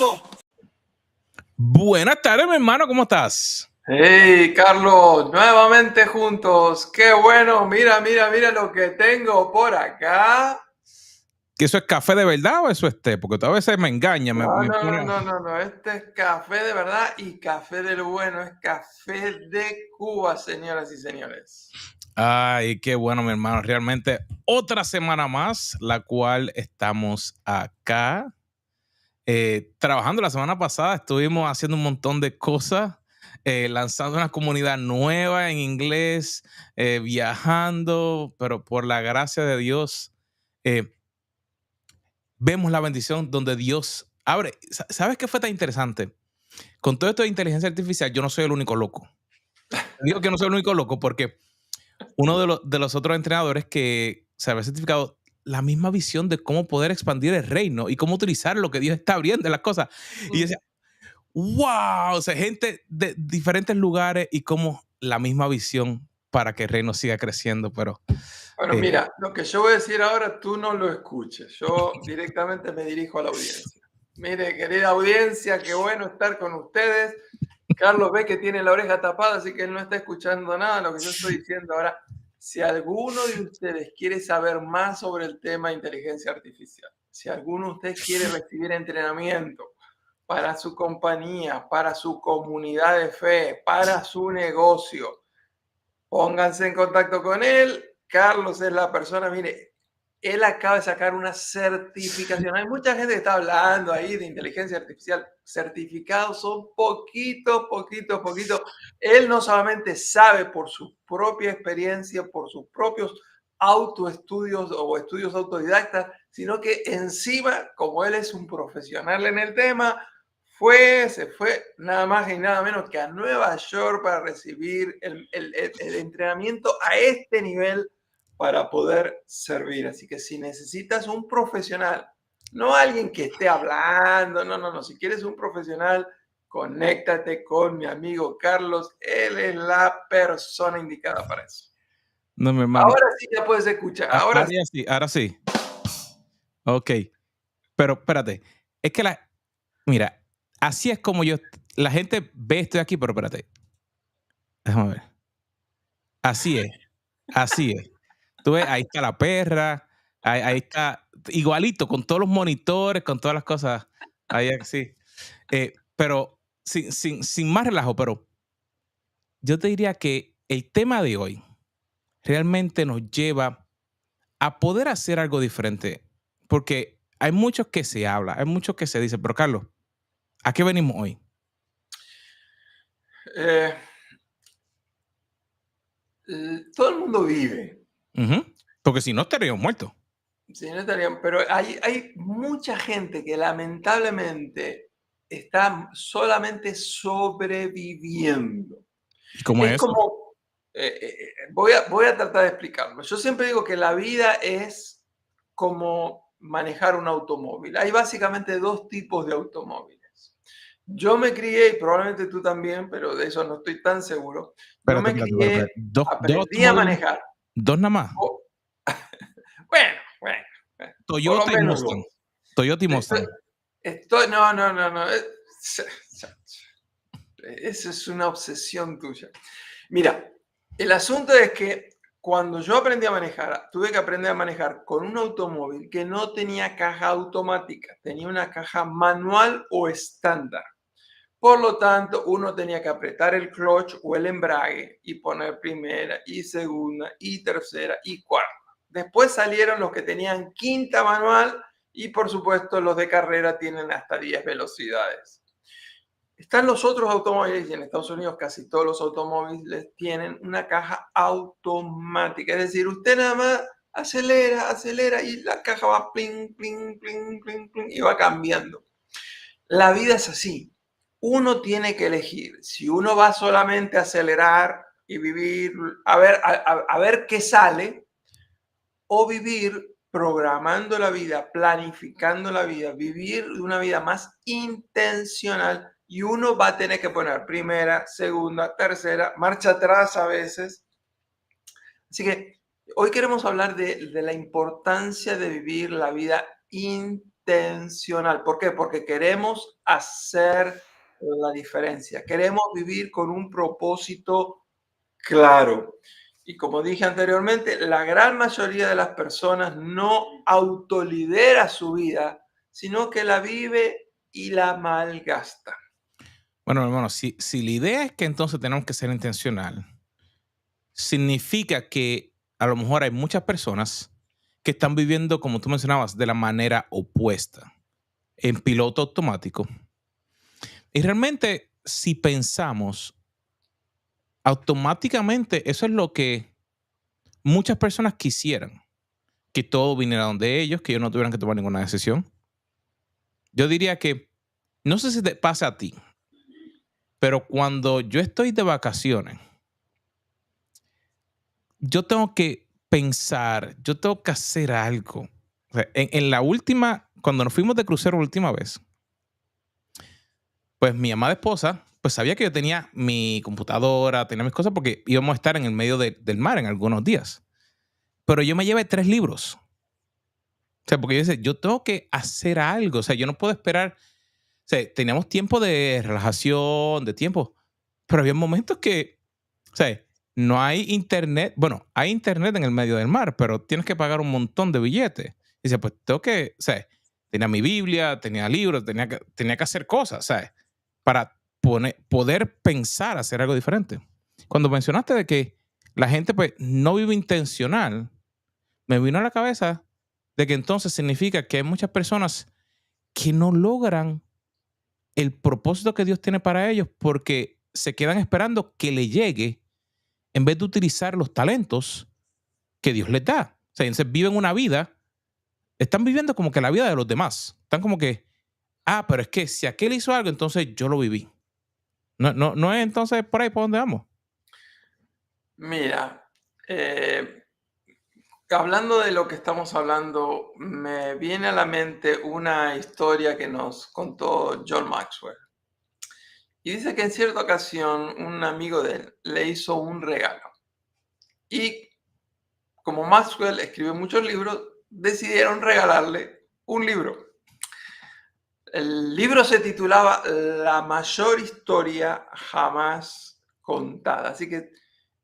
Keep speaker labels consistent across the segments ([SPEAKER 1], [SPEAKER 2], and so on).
[SPEAKER 1] pasó?
[SPEAKER 2] Buenas tardes, mi hermano, ¿cómo estás?
[SPEAKER 3] Hey, Carlos, nuevamente juntos. Qué bueno, mira lo que tengo por acá.
[SPEAKER 2] ¿Que eso es café de verdad o eso es té? Porque a veces me engaña, me pone...
[SPEAKER 3] No, este es café de verdad y café del bueno, es café de Cuba, señoras y señores.
[SPEAKER 2] Ay, qué bueno, mi hermano. Realmente otra semana más, la cual estamos acá trabajando. La semana pasada estuvimos haciendo un montón de cosas, lanzando una comunidad nueva en inglés, viajando, pero por la gracia de Dios, vemos la bendición donde Dios abre. ¿Sabes qué fue tan interesante? Con todo esto de inteligencia artificial, yo no soy el único loco. Digo que no soy el único loco porque uno de los otros entrenadores que se había certificado la misma visión de cómo poder expandir el reino y cómo utilizar lo que Dios está abriendo en las cosas. Y yo decía, wow, o sea, gente de diferentes lugares y como la misma visión para que el reino siga creciendo, pero...
[SPEAKER 3] Bueno, mira, lo que yo voy a decir ahora, tú no lo escuches. Yo directamente me dirijo a la audiencia. Mire, querida audiencia, qué bueno estar con ustedes. Carlos ve que tiene la oreja tapada, así que él no está escuchando nada de lo que yo estoy diciendo ahora. Si alguno de ustedes quiere saber más sobre el tema de inteligencia artificial, si alguno de ustedes quiere recibir entrenamiento para su compañía, para su comunidad de fe, para su negocio, pónganse en contacto con él. Carlos es la persona, mire, él acaba de sacar una certificación. Hay mucha gente que está hablando ahí de inteligencia artificial. Certificados son poquitos. Él no solamente sabe por su propia experiencia, por sus propios autoestudios o estudios autodidactas, sino que encima, como él es un profesional en el tema, se fue nada más y nada menos que a Nueva York para recibir el entrenamiento a este nivel para poder servir. Así que si necesitas un profesional, no alguien que esté hablando, no. Si quieres un profesional, conéctate con mi amigo Carlos. Él es la persona indicada para eso.
[SPEAKER 2] No, mi hermano.
[SPEAKER 3] Ahora sí ya puedes escuchar.
[SPEAKER 2] Ahora sí. Ok. Pero espérate. Es que mira, así es como la gente ve estoy aquí, pero espérate. Déjame ver. Así es. Tú ves, ahí está la perra, ahí está igualito, con todos los monitores, con todas las cosas. Ahí sí. Pero sin más relajo, pero yo te diría que el tema de hoy realmente nos lleva a poder hacer algo diferente. Porque hay muchos que se habla, hay muchos que se dicen, pero Carlos, ¿a qué venimos hoy?
[SPEAKER 3] Todo el mundo vive.
[SPEAKER 2] Porque si no estaríamos muertos.
[SPEAKER 3] Sí, no estarían, pero hay mucha gente que lamentablemente está solamente sobreviviendo.
[SPEAKER 2] ¿Y cómo es eso?
[SPEAKER 3] Como, voy a tratar de explicarlo. Yo siempre digo que la vida es como manejar un automóvil. Hay básicamente dos tipos de automóviles. Yo me crié, y probablemente tú también, pero de eso no estoy tan seguro. Yo me crié, aprendí a manejar.
[SPEAKER 2] ¿Dos nada más?
[SPEAKER 3] Bueno.
[SPEAKER 2] Toyota y Mustang. Toyota y Mustang.
[SPEAKER 3] No. Esa es una obsesión tuya. Mira, el asunto es que cuando yo aprendí a manejar, tuve que aprender a manejar con un automóvil que no tenía caja automática, tenía una caja manual o estándar. Por lo tanto, uno tenía que apretar el clutch o el embrague y poner primera y segunda y tercera y cuarta. Después salieron los que tenían quinta manual y por supuesto los de carrera tienen hasta 10 velocidades. Están los otros automóviles y en Estados Unidos casi todos los automóviles tienen una caja automática. Es decir, usted nada más acelera y la caja va pling y va cambiando. La vida es así. Uno tiene que elegir si uno va solamente a acelerar y vivir, a ver qué sale, o vivir programando la vida, planificando la vida, vivir una vida más intencional, y uno va a tener que poner primera, segunda, tercera, marcha atrás a veces. Así que hoy queremos hablar de la importancia de vivir la vida intencional. intencional. ¿Por qué? Porque queremos hacer la diferencia. Queremos vivir con un propósito claro. Y como dije anteriormente, la gran mayoría de las personas no autolidera su vida, sino que la vive y la malgasta.
[SPEAKER 2] Bueno, hermano, si la idea es que entonces tenemos que ser intencional, significa que a lo mejor hay muchas personas que están viviendo, como tú mencionabas, de la manera opuesta, en piloto automático. Y realmente, si pensamos, automáticamente eso es lo que muchas personas quisieran, que todo viniera donde ellos, que ellos no tuvieran que tomar ninguna decisión. Yo diría que, no sé si te pasa a ti, pero cuando yo estoy de vacaciones, yo tengo que pensar, yo tengo que hacer algo. O sea, en la última, cuando nos fuimos de crucero la última vez, pues mi amada esposa, pues sabía que yo tenía mi computadora, tenía mis cosas porque íbamos a estar en el medio del mar en algunos días. Pero yo me llevé 3 libros. O sea, porque yo decía, yo tengo que hacer algo. O sea, yo no puedo esperar. O sea, teníamos tiempo de relajación, de tiempo. Pero había momentos que, o sea, no hay internet. Bueno, hay internet en el medio del mar, pero tienes que pagar un montón de billetes. Y dice, pues tengo que, o sea, tenía mi Biblia, tenía libros, tenía que hacer cosas, ¿sabes? Para poder pensar hacer algo diferente. Cuando mencionaste de que la gente pues no vive intencional, me vino a la cabeza de que entonces significa que hay muchas personas que no logran el propósito que Dios tiene para ellos porque se quedan esperando que le llegue en vez de utilizar los talentos que Dios les da. O sea, entonces viven una vida, están viviendo como que la vida de los demás. Están como que, pero es que si aquel hizo algo, entonces yo lo viví. No es entonces por ahí por donde vamos.
[SPEAKER 3] Mira, hablando de lo que estamos hablando, me viene a la mente una historia que nos contó John Maxwell. Y dice que en cierta ocasión un amigo de él le hizo un regalo. Y como Maxwell escribe muchos libros, decidieron regalarle un libro. El libro se titulaba La mayor historia jamás contada. Así que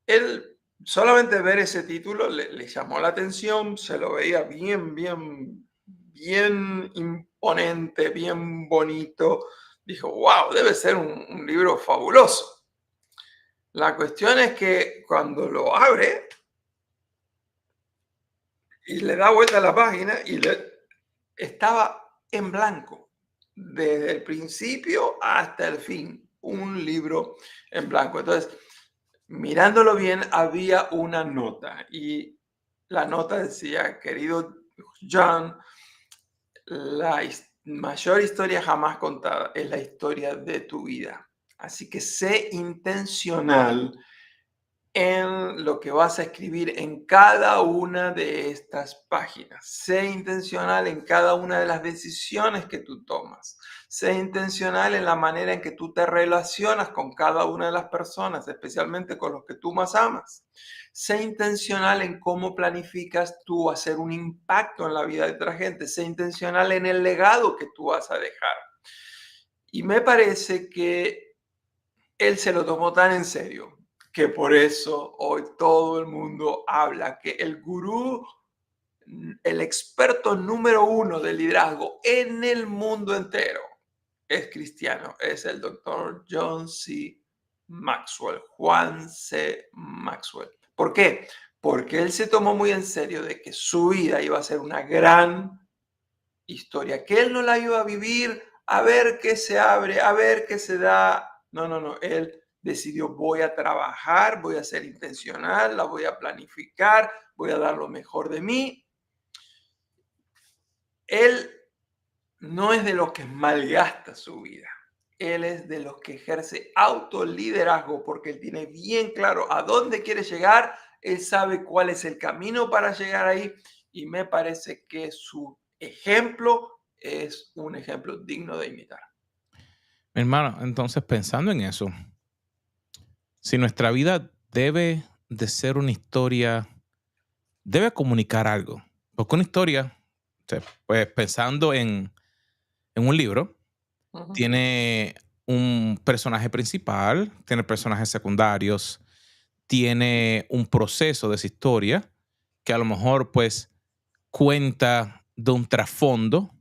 [SPEAKER 3] él, solamente ver ese título le llamó la atención, se lo veía bien imponente, bien bonito. Dijo, wow, debe ser un libro fabuloso. La cuestión es que cuando lo abre y le da vuelta a la página estaba en blanco, desde el principio hasta el fin, un libro en blanco. Entonces, mirándolo bien, había una nota y la nota decía, querido John, la mayor historia jamás contada es la historia de tu vida. Así que sé intencional en lo que vas a escribir en cada una de estas páginas. Sé intencional en cada una de las decisiones que tú tomas. Sé intencional en la manera en que tú te relacionas con cada una de las personas, especialmente con los que tú más amas. Sé intencional en cómo planificas tú hacer un impacto en la vida de otra gente. Sé intencional en el legado que tú vas a dejar. Y me parece que él se lo tomó tan en serio que por eso hoy todo el mundo habla que el gurú, el experto número 1 del liderazgo en el mundo entero es cristiano, es el doctor John C. Maxwell, Juan C. Maxwell. ¿Por qué? Porque él se tomó muy en serio de que su vida iba a ser una gran historia, que él no la iba a vivir a ver qué se abre, a ver qué se da. No, él decidió, voy a trabajar, voy a ser intencional, la voy a planificar, voy a dar lo mejor de mí. Él no es de los que malgasta su vida. Él es de los que ejerce autoliderazgo porque él tiene bien claro a dónde quiere llegar, él sabe cuál es el camino para llegar ahí y me parece que su ejemplo es un ejemplo digno de imitar.
[SPEAKER 2] Mi hermano, entonces pensando en eso, si nuestra vida debe de ser una historia, debe comunicar algo. Porque una historia sea, pues pensando en un libro,
[SPEAKER 3] Ujú.
[SPEAKER 2] tiene un personaje principal, tiene personajes secundarios, tiene un proceso de esa historia que a lo mejor pues cuenta de un trasfondo,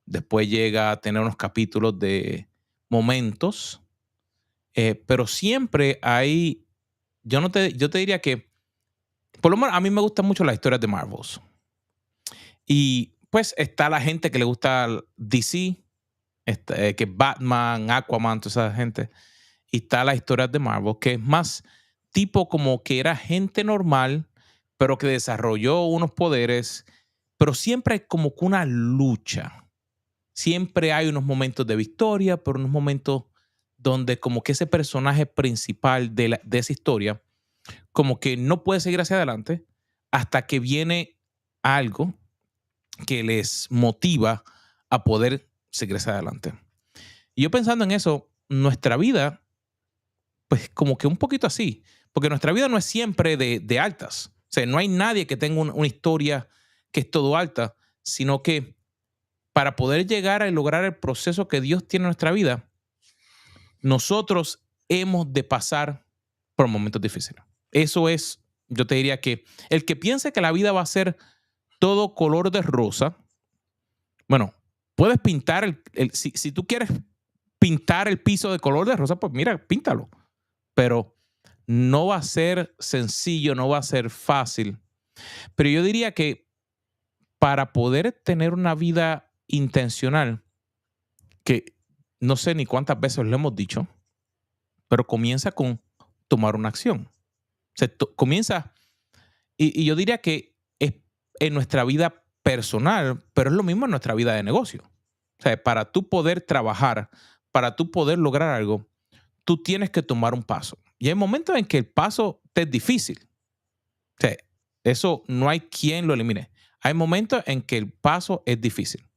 [SPEAKER 2] después llega a tener unos capítulos de momentos, pero siempre hay, yo te diría que, por lo menos a mí me gustan mucho las historias de Marvels. Y pues está la gente que le gusta el DC, que es Batman, Aquaman, toda esa gente. Y está la historia de Marvel, que es más tipo como que era gente normal, pero que desarrolló unos poderes, pero siempre hay como que una lucha. Siempre hay unos momentos de victoria, pero unos momentos donde como que ese personaje principal de esa historia, como que no puede seguir hacia adelante hasta que viene algo que les motiva a poder seguir hacia adelante. Y yo pensando en eso, nuestra vida, pues como que un poquito así, porque nuestra vida no es siempre de altas. O sea, no hay nadie que tenga una historia que es todo alta, sino que para poder llegar a lograr el proceso que Dios tiene en nuestra vida, nosotros hemos de pasar por momentos difíciles. Eso es, yo te diría que el que piense que la vida va a ser todo color de rosa, bueno, puedes pintar si tú quieres pintar el piso de color de rosa, pues mira, píntalo. Pero no va a ser sencillo, no va a ser fácil. Pero yo diría que para poder tener una vida intencional, que no sé ni cuántas veces lo hemos dicho, pero comienza con tomar una acción. O sea, comienza, y yo diría que es en nuestra vida personal, pero es lo mismo en nuestra vida de negocio. O sea, para tú poder trabajar, para tú poder lograr algo, tú tienes que tomar un paso. Y hay momentos en que el paso te es difícil. O sea, eso no hay quien lo elimine. Hay momentos en que el paso es difícil,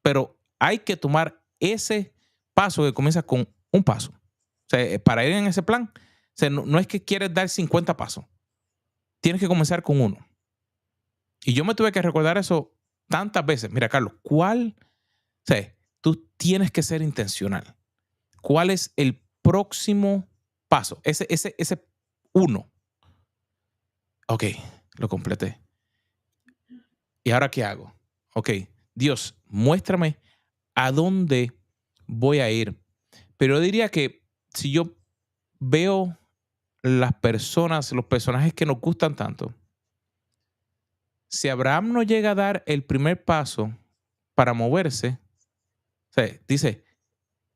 [SPEAKER 2] pero hay que tomar ese paso que comienza con un paso. O sea, para ir en ese plan, o sea, no es que quieres dar 50 pasos, tienes que comenzar con uno. Y yo me tuve que recordar eso tantas veces. Mira, Carlos, o sea, tú tienes que ser intencional. ¿Cuál es el próximo paso? Ese uno. Ok, lo completé. ¿Y ahora qué hago? Ok, Dios, muéstrame a dónde voy a ir. Pero yo diría que si yo veo las personas, los personajes que nos gustan tanto, si Abraham no llega a dar el primer paso para moverse, o sea, dice,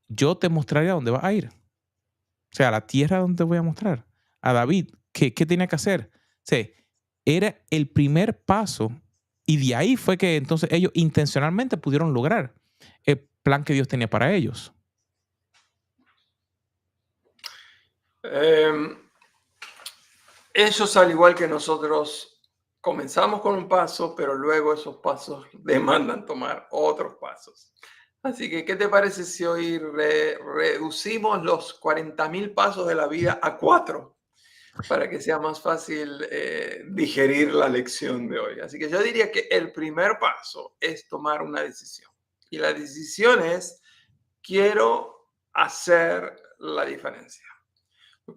[SPEAKER 2] yo te mostraré a dónde vas a ir. O sea, a la tierra donde te voy a mostrar. A David, ¿qué tenía que hacer? O sea, era el primer paso y de ahí fue que entonces ellos intencionalmente pudieron lograr el plan que Dios tenía para ellos.
[SPEAKER 3] Em, Ellos, al igual que nosotros, comenzamos con un paso, pero luego esos pasos demandan tomar otros pasos. Así que, ¿qué te parece si hoy reducimos los 40.000 pasos de la vida a 4 para que sea más fácil digerir la lección de hoy? Así que yo diría que el primer paso es tomar una decisión. Y la decisión es, quiero hacer la diferencia.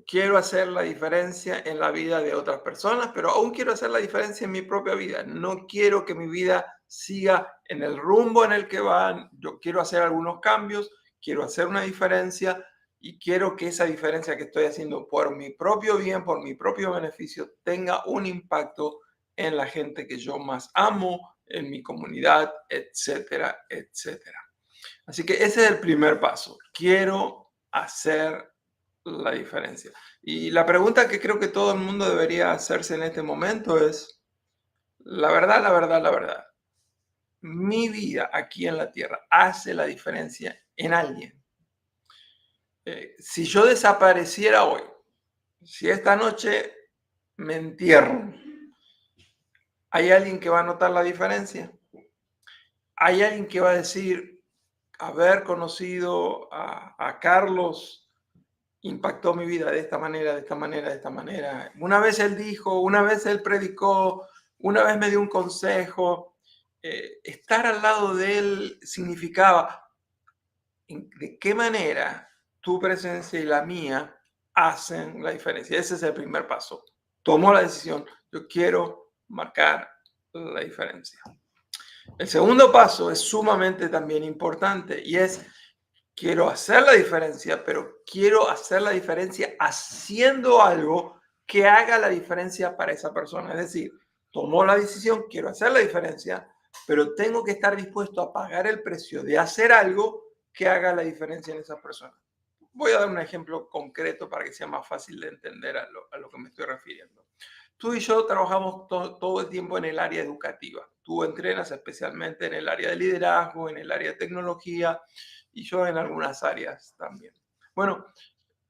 [SPEAKER 3] Quiero hacer la diferencia en la vida de otras personas, pero aún quiero hacer la diferencia en mi propia vida. No quiero que mi vida siga en el rumbo en el que van. Yo quiero hacer algunos cambios, quiero hacer una diferencia y quiero que esa diferencia que estoy haciendo por mi propio bien, por mi propio beneficio, tenga un impacto en la gente que yo más amo, en mi comunidad, etcétera, etcétera. Así que ese es el primer paso. Quiero hacer la diferencia. Y la pregunta que creo que todo el mundo debería hacerse en este momento es, la verdad, la verdad, la verdad, ¿mi vida aquí en la tierra hace la diferencia en alguien? Si yo desapareciera hoy, si esta noche me entierro, ¿hay alguien que va a notar la diferencia? ¿Hay alguien que va a decir, haber conocido a Carlos impactó mi vida de esta manera, de esta manera, de esta manera? Una vez él dijo, una vez él predicó, una vez me dio un consejo. estar al lado de él significaba de qué manera tu presencia y la mía hacen la diferencia. Ese es el primer paso. Tomó la decisión, yo quiero marcar la diferencia. El segundo paso es sumamente también importante y es, quiero hacer la diferencia, pero quiero hacer la diferencia haciendo algo que haga la diferencia para esa persona. Es decir, tomó la decisión, quiero hacer la diferencia, pero tengo que estar dispuesto a pagar el precio de hacer algo que haga la diferencia en esa persona. Voy a dar un ejemplo concreto para que sea más fácil de entender a lo que me estoy refiriendo. Tú y yo trabajamos todo el tiempo en el área educativa. Tú entrenas especialmente en el área de liderazgo, en el área de tecnología y yo en algunas áreas también. Bueno,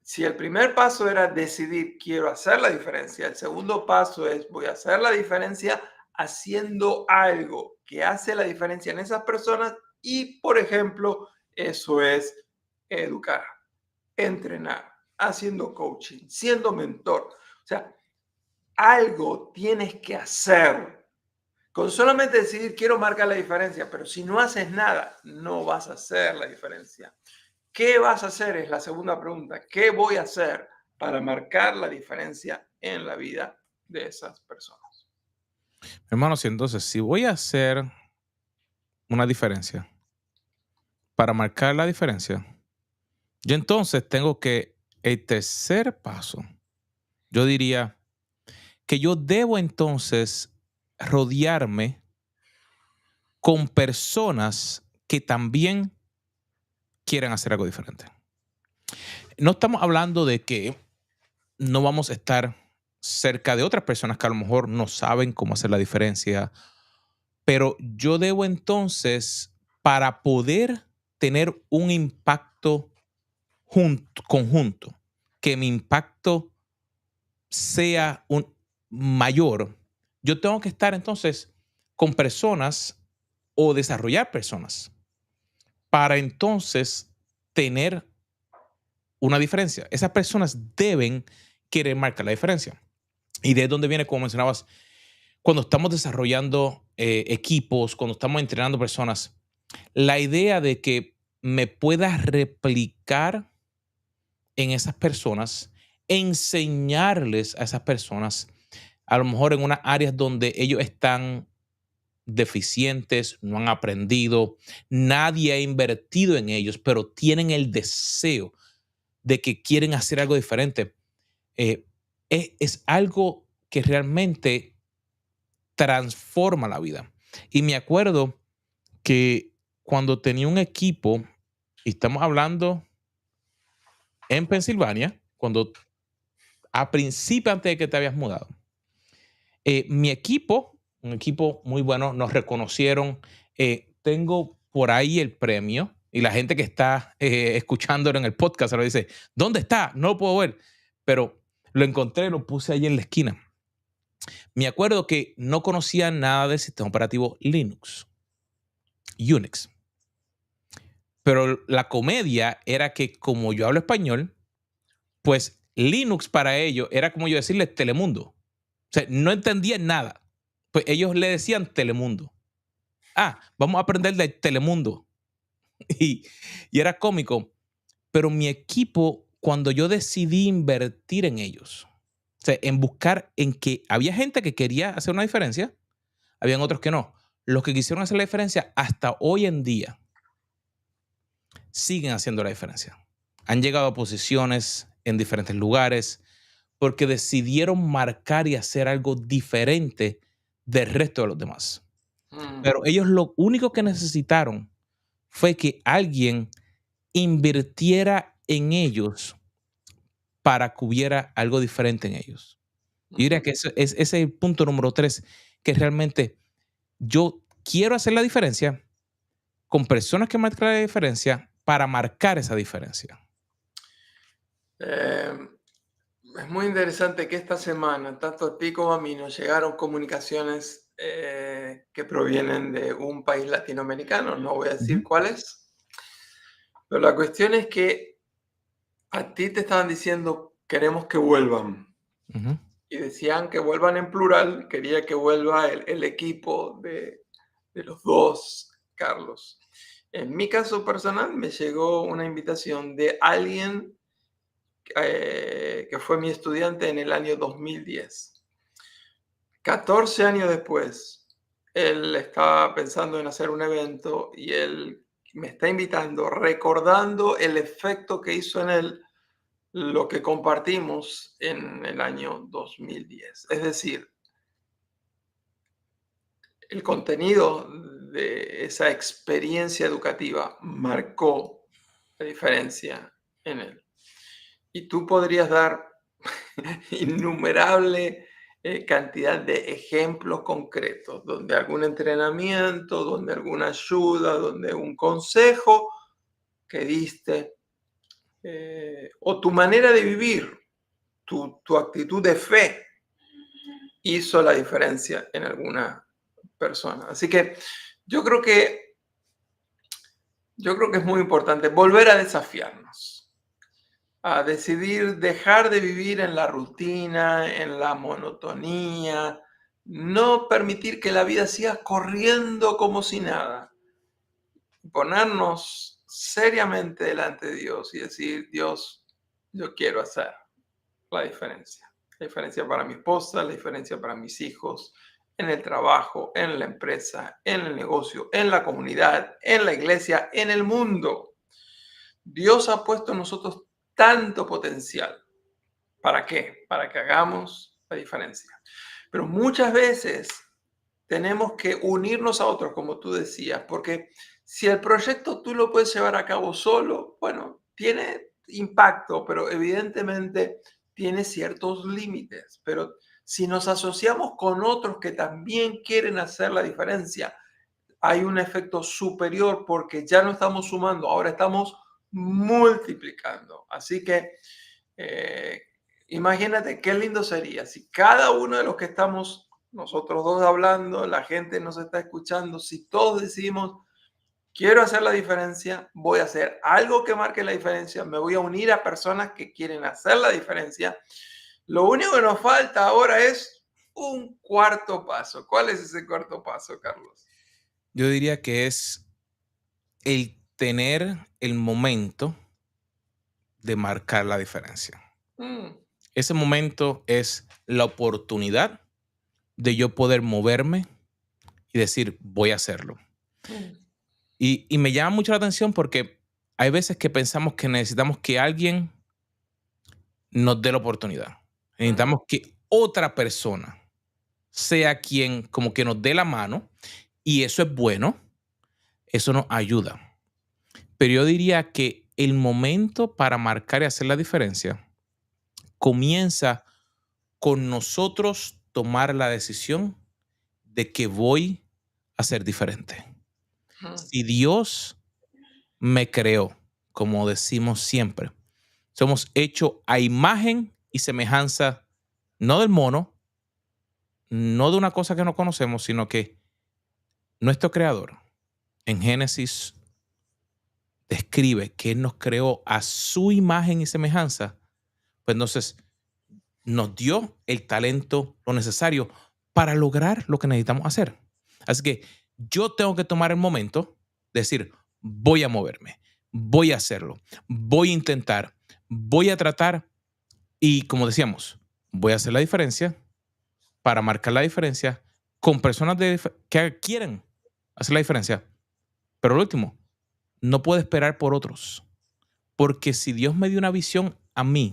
[SPEAKER 3] si el primer paso era decidir quiero hacer la diferencia, el segundo paso es voy a hacer la diferencia haciendo algo que hace la diferencia en esas personas y, por ejemplo, eso es educar, entrenar, haciendo coaching, siendo mentor. O sea, algo tienes que hacer. Con solamente decidir quiero marcar la diferencia, pero si no haces nada, no vas a hacer la diferencia. ¿Qué vas a hacer? Es la segunda pregunta. ¿Qué voy a hacer para marcar la diferencia en la vida de esas personas?
[SPEAKER 2] Hermanos, y entonces, si voy a hacer una diferencia, para marcar la diferencia, yo entonces tengo que, el tercer paso, yo diría que yo debo entonces rodearme con personas que también quieren hacer algo diferente. No estamos hablando de que no vamos a estar cerca de otras personas que a lo mejor no saben cómo hacer la diferencia, pero yo debo entonces, para poder tener un impacto conjunto, que mi impacto sea un mayor, yo tengo que estar entonces con personas o desarrollar personas para entonces tener una diferencia. Esas personas deben querer marcar la diferencia. Y de dónde viene, como mencionabas, cuando estamos desarrollando equipos, cuando estamos entrenando personas, la idea de que me pueda replicar en esas personas, enseñarles a esas personas, a lo mejor en unas áreas donde ellos están deficientes, no han aprendido, nadie ha invertido en ellos, pero tienen el deseo de que quieren hacer algo diferente. eh, es algo que realmente transforma la vida. Y me acuerdo que cuando tenía un equipo, y estamos hablando en Pensilvania, cuando a principio, antes de que te habías mudado, mi equipo, un equipo muy bueno, nos reconocieron. Tengo por ahí el premio y la gente que está escuchándolo en el podcast lo dice, ¿dónde está? No lo puedo ver, pero lo encontré, lo puse ahí en la esquina. Me acuerdo que no conocía nada del sistema operativo Linux, Unix, pero la comedia era que como yo hablo español, pues Linux para ellos era como yo decirle Telemundo. O sea, no entendían nada. Pues ellos le decían Telemundo. Ah, vamos a aprender de Telemundo. Y, y era cómico. Pero mi equipo, cuando yo decidí invertir en ellos, o sea, en buscar en que había gente que quería hacer una diferencia, habían otros que no. Los que quisieron hacer la diferencia hasta hoy en día siguen haciendo la diferencia. Han llegado a posiciones en diferentes lugares porque decidieron marcar y hacer algo diferente del resto de los demás. Pero ellos lo único que necesitaron fue que alguien invirtiera en ellos para que hubiera algo diferente en ellos. Yo diría que ese es el punto número 3, que realmente yo quiero hacer la diferencia con personas que marcan la diferencia para marcar esa diferencia.
[SPEAKER 3] Es muy interesante que esta semana, tanto a ti como a mí, nos llegaron comunicaciones que provienen de un país latinoamericano, no voy a decir cuál es, pero la cuestión es que a ti te estaban diciendo queremos que vuelvan y decían que vuelvan en plural, quería que vuelva el equipo de de los dos, Carlos. En mi caso personal me llegó una invitación de alguien que fue mi estudiante en el año 2010. 14 años después, él estaba pensando en hacer un evento y él me está invitando, recordando el efecto que hizo en él lo que compartimos en el año 2010. Es decir, el contenido de esa experiencia educativa marcó la diferencia en él. Y tú podrías dar innumerable cantidad de ejemplos concretos, donde algún entrenamiento, donde alguna ayuda, donde un consejo que diste, o tu manera de vivir, tu actitud de fe hizo la diferencia en alguna persona. Así que yo creo que, yo creo que es muy importante volver a desafiarnos, a decidir dejar de vivir en la rutina, en la monotonía, no permitir que la vida siga corriendo como si nada, ponernos seriamente delante de Dios y decir, Dios, yo quiero hacer la diferencia. La diferencia para mi esposa, la diferencia para mis hijos, en el trabajo, en la empresa, en el negocio, en la comunidad, en la iglesia, en el mundo. Dios ha puesto en nosotros tanto potencial. ¿Para qué? Para que hagamos la diferencia. Pero muchas veces tenemos que unirnos a otros, como tú decías, porque si el proyecto tú lo puedes llevar a cabo solo, bueno, tiene impacto, pero evidentemente tiene ciertos límites. Pero si nos asociamos con otros que también quieren hacer la diferencia, hay un efecto superior porque ya no estamos sumando, ahora estamos multiplicando. Así que eh, imagínate qué lindo sería si cada uno de los que estamos nosotros dos hablando, la gente nos está escuchando, si todos decimos, quiero hacer la diferencia, voy a hacer algo que marque la diferencia, me voy a unir a personas que quieren hacer la diferencia. Lo único que nos falta ahora es un cuarto paso. ¿Cuál es ese cuarto paso, Carlos?
[SPEAKER 2] Yo diría que es el tener el momento de marcar la diferencia.
[SPEAKER 3] Mm,
[SPEAKER 2] Ese momento es la oportunidad de yo poder moverme y decir, voy a hacerlo.
[SPEAKER 3] mm,
[SPEAKER 2] Y me llama mucho la atención porque hay veces que pensamos que necesitamos que alguien nos dé la oportunidad.
[SPEAKER 3] mm,
[SPEAKER 2] Necesitamos que otra persona sea quien como que nos dé la mano y eso es bueno, eso nos ayuda. Pero yo diría que el momento para marcar y hacer la diferencia comienza con nosotros tomar la decisión de que voy a ser diferente.
[SPEAKER 3] mm.
[SPEAKER 2] Si Dios me creó, como decimos siempre, somos hechos a imagen y semejanza, no del mono, no de una cosa que no conocemos, sino que nuestro creador en Génesis describe que Él nos creó a su imagen y semejanza. Pues entonces nos dio el talento, lo necesario para lograr lo que necesitamos hacer. Así que yo tengo que tomar el momento de decir, voy a moverme, voy a hacerlo, voy a intentar, voy a tratar y como decíamos, voy a hacer la diferencia para marcar la diferencia con personas que quieren hacer la diferencia. Pero lo último, no puedo esperar por otros. Porque si Dios me dio una visión a mí,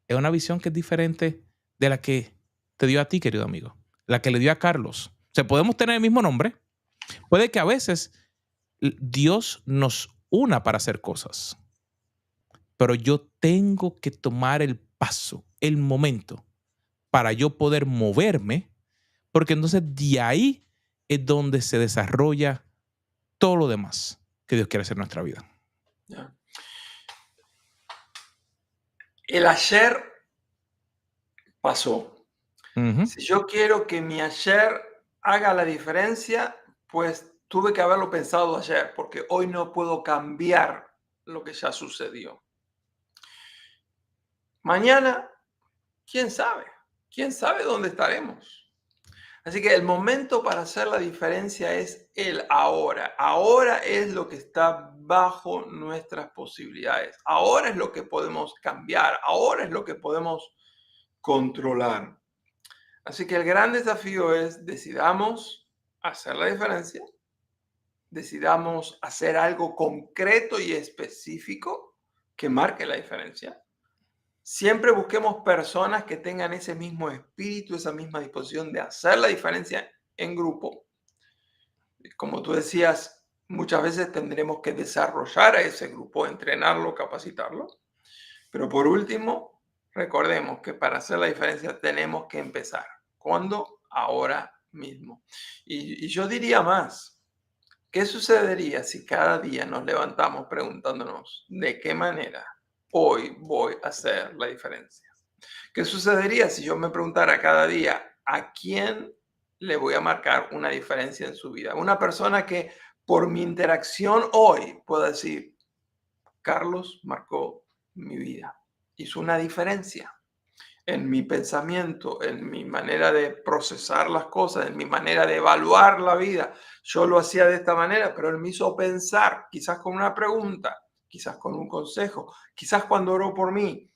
[SPEAKER 2] es una visión que es diferente de la que te dio a ti, querido amigo. La que le dio a Carlos. O sea, podemos tener el mismo nombre. Puede que a veces Dios nos una para hacer cosas. Pero yo tengo que tomar el paso, el momento, para yo poder moverme. Porque entonces de ahí es donde se desarrolla todo lo demás que Dios quiere hacer en nuestra vida.
[SPEAKER 3] Ya. El ayer pasó.
[SPEAKER 2] Ujú.
[SPEAKER 3] Si yo quiero que mi ayer haga la diferencia, pues tuve que haberlo pensado ayer, porque hoy no puedo cambiar lo que ya sucedió. Mañana, quién sabe dónde estaremos. Así que el momento para hacer la diferencia es el ahora. Ahora es lo que está bajo nuestras posibilidades. Ahora es lo que podemos cambiar. Ahora es lo que podemos controlar. Así que el gran desafío es decidamos hacer la diferencia. Decidamos hacer algo concreto y específico que marque la diferencia. Siempre busquemos personas que tengan ese mismo espíritu, esa misma disposición de hacer la diferencia en grupo. Como tú decías, muchas veces tendremos que desarrollar a ese grupo, entrenarlo, capacitarlo. Pero por último, recordemos que para hacer la diferencia tenemos que empezar. ¿Cuándo? Ahora mismo. Y yo diría más. ¿Qué sucedería si cada día nos levantamos preguntándonos de qué manera hoy voy a hacer la diferencia? ¿Qué sucedería si yo me preguntara cada día a quién le voy a marcar una diferencia en su vida? Una persona que por mi interacción hoy pueda decir, Carlos marcó mi vida, hizo una diferencia en mi pensamiento, en mi manera de procesar las cosas, en mi manera de evaluar la vida. Yo lo hacía de esta manera, pero él me hizo pensar, quizás con una pregunta, quizás con un consejo, quizás cuando oró por mí.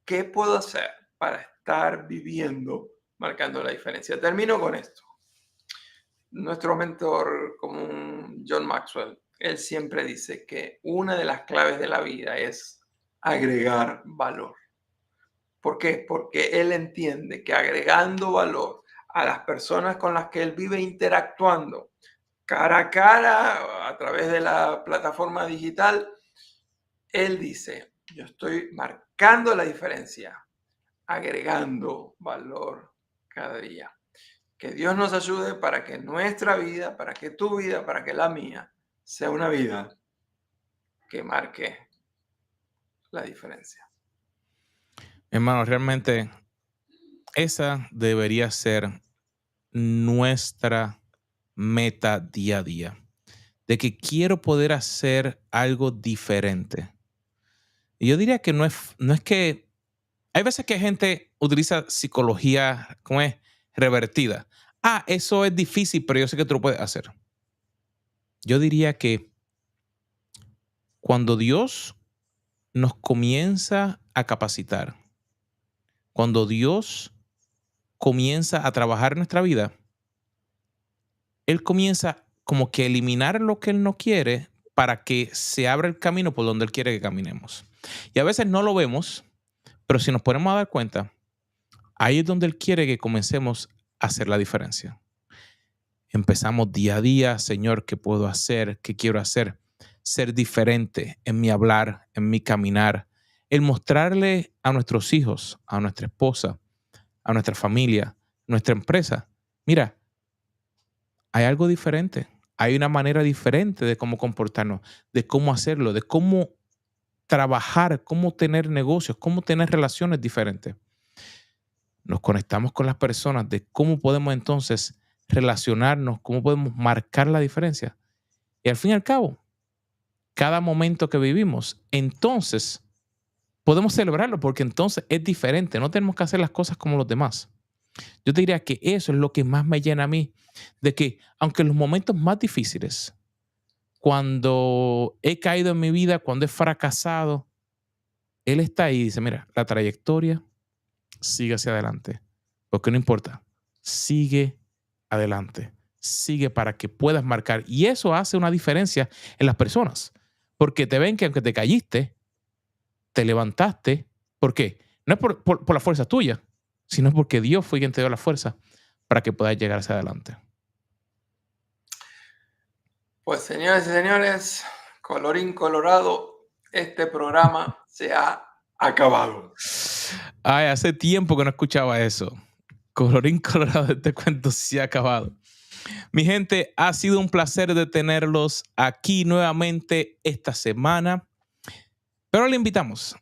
[SPEAKER 3] ¿Qué puedo hacer para estar viviendo, marcando la diferencia? Termino con esto. Nuestro mentor común, John Maxwell, él siempre dice que una de las claves de la vida es agregar valor. ¿Por qué? Porque él entiende que agregando valor a las personas con las que él vive interactuando cara a cara a través de la plataforma digital, él dice, yo estoy marcando la diferencia, agregando valor cada día. Que Dios nos ayude para que nuestra vida, para que tu vida, para que la mía sea una vida que marque la diferencia.
[SPEAKER 2] Hermano, realmente esa debería ser nuestra meta día a día. De que quiero poder hacer algo diferente. Y yo diría que no es que... Hay veces que gente utiliza psicología, ¿cómo es? Revertida. Eso es difícil, pero yo sé que tú lo puedes hacer. Yo diría que cuando Dios nos comienza a capacitar, cuando Dios comienza a trabajar en nuestra vida, Él comienza como que a eliminar lo que Él no quiere para que se abra el camino por donde Él quiere que caminemos. Y a veces no lo vemos, pero si nos ponemos a dar cuenta, ahí es donde Él quiere que comencemos a hacer la diferencia. Empezamos día a día, Señor, ¿qué puedo hacer? ¿Qué quiero hacer? Ser diferente en mi hablar, en mi caminar, el mostrarle a nuestros hijos, a nuestra esposa, a nuestra familia, nuestra empresa, mira, hay algo diferente, hay una manera diferente de cómo comportarnos, de cómo hacerlo, de cómo trabajar, cómo tener negocios, cómo tener relaciones diferentes. Nos conectamos con las personas de cómo podemos entonces relacionarnos, cómo podemos marcar la diferencia. Y al fin y al cabo, cada momento que vivimos, entonces podemos celebrarlo porque entonces es diferente. No tenemos que hacer las cosas como los demás. Yo te diría que eso es lo que más me llena a mí, de que aunque en los momentos más difíciles, cuando he caído en mi vida, cuando he fracasado, Él está ahí y dice, mira, la trayectoria sigue hacia adelante. Porque no importa, sigue adelante. Sigue para que puedas marcar. Y eso hace una diferencia en las personas. Porque te ven que aunque te caíste, te levantaste. ¿Por qué? No es por la fuerza tuya, sino porque Dios fue quien te dio la fuerza para que puedas llegar hacia adelante.
[SPEAKER 3] Pues señores y señores, colorín colorado, este programa se ha acabado.
[SPEAKER 2] Ay, hace tiempo que no escuchaba eso. Colorín colorado, este cuento se ha acabado. Mi gente, ha sido un placer de tenerlos aquí nuevamente esta semana. Pero le invitamos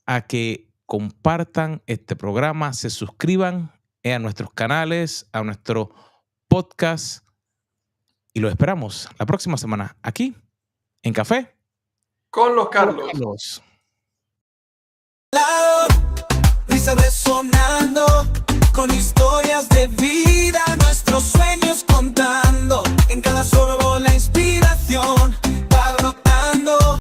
[SPEAKER 2] a que compartan este programa, se suscriban a nuestros canales, a nuestro podcast y lo esperamos la próxima semana aquí en Café
[SPEAKER 3] con los Carlos.
[SPEAKER 1] Risa resonando con historias de vida. nuestros sueños contando, en cada sorbo la inspiración.